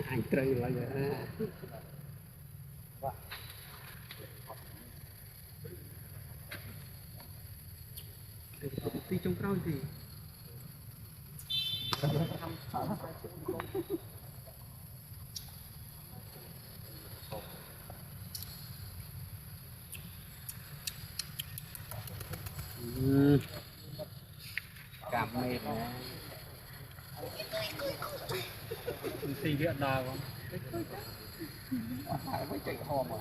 anh trời là tí trong cao thì cảm mệt thì điện nào không phải với chạy hòm rồi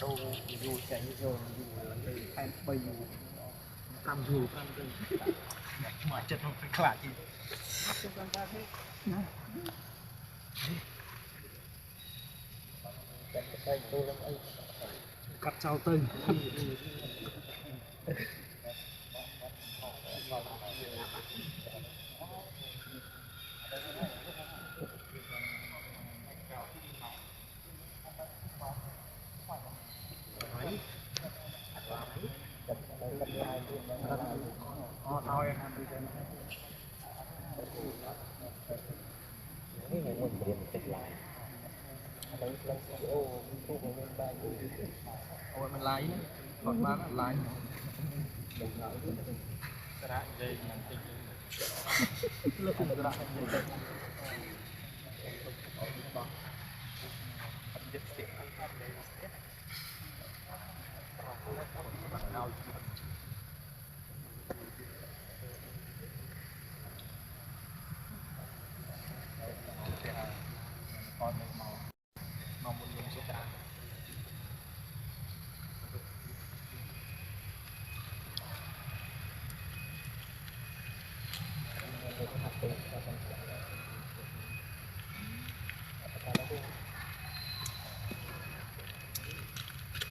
đâu dù chạy rồi dù em bây giờ cam dù mà chân không phải lạ gì cắt sau tên ôi mình lái còn ba lái